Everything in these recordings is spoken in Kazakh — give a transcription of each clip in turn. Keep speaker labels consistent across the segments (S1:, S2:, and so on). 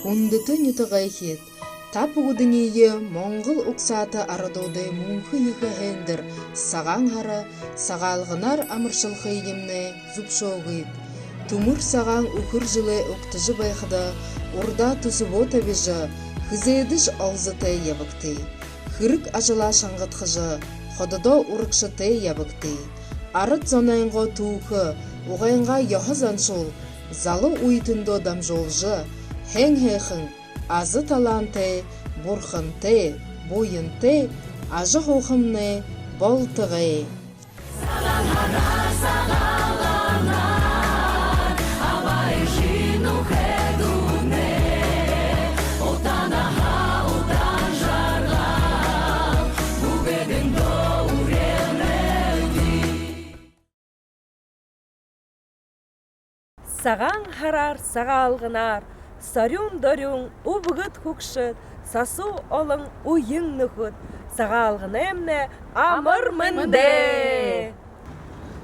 S1: хундыты нютыгай хет. Тап угудыние Моңғыл уксаты арадоды мунхы йыхы хендер саған хара сағалғынар амыршылхы емне зубшоғыд. Тумыр саған үкір жылы уктыжы байхыда урда тусыбо табежы хызедыш алзыты ябыкты. Хырык ажыла шаңғытхыжы ходыдо урыкшыты ябыкты. Арыт зонайынға туухы уғайынға яхызаншыл залы уйтындо дамжолжы хен-хехын азы таланты, бурхынты, бойынты, ажы хоқымны болтығы.
S2: Саған хара сағалғанар, абай жину хедуне, отанаға отан жарға, бұгедің доуремелді.
S3: Саған харар сағалғынар, Сарюн-дарюн, убгыт хукшыт, сасу олың уйың нүхыт, сағалғын әмне амыр мінде.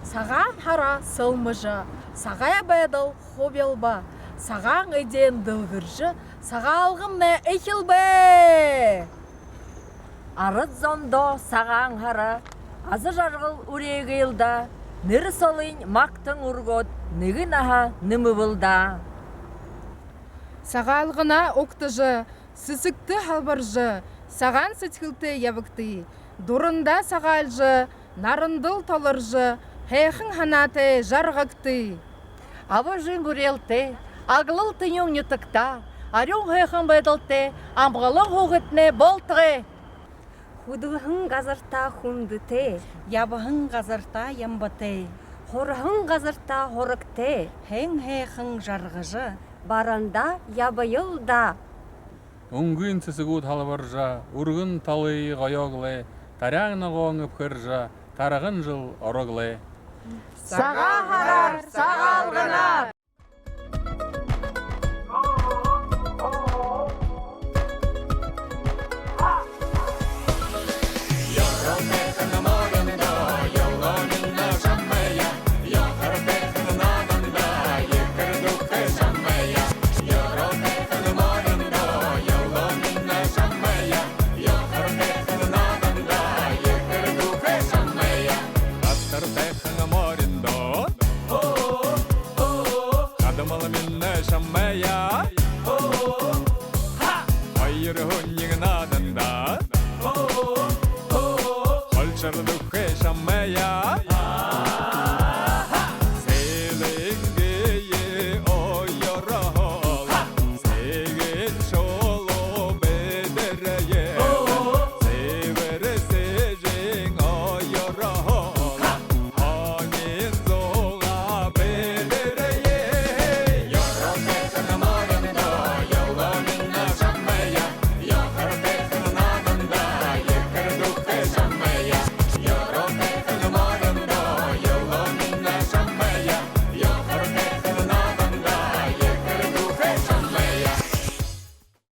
S4: Саған хара сылмыжы, сағая бәділ хобелба, саған өйден дылғыржы, сағалғын не әйхілбе.
S5: Арыт зондо саған хара, азы жарғыл үрегі елда, нірі солын мақтың ұргот, нігін аға німі бұлда.
S4: Сағалғына оқтыжы, сүсікті халбаржы, саған сүтхілті ябыкты, дұрында сағалжы, нарындыл толыржы, хейхін ханаты жарғыкты.
S5: Ава жын көрелті, ағылыл түйің нүтікта, арюң хейхін бәділті, амғылың хоғытны болтығы.
S3: Худығын ғазырта хундыте, ябығын ғазырта ямбыте, хорығын ғазырта хорыкте, хен-хейхін жарғыжы.
S5: Баранда ябайылда.
S6: Унгын сысыгут халваржа, ургын талы ғайоглы, таряғны ғоңып кыржа, тарағын жыл ороглы.
S5: Саға харар, сағалғынар,